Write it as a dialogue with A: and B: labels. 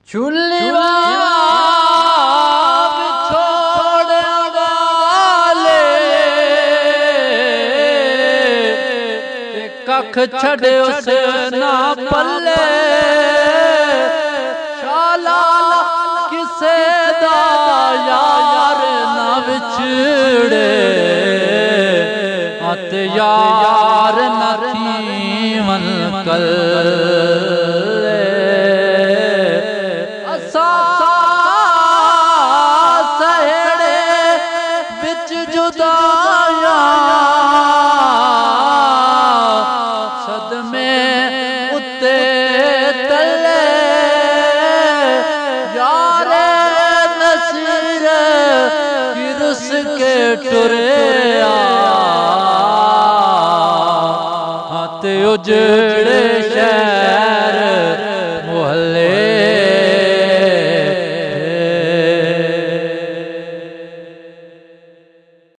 A: चुल्लिवा छोड़ वाले कख छड़े उस ना पल्ले शाला किसे दा यार ना विछड़े अत यार न थी मन कल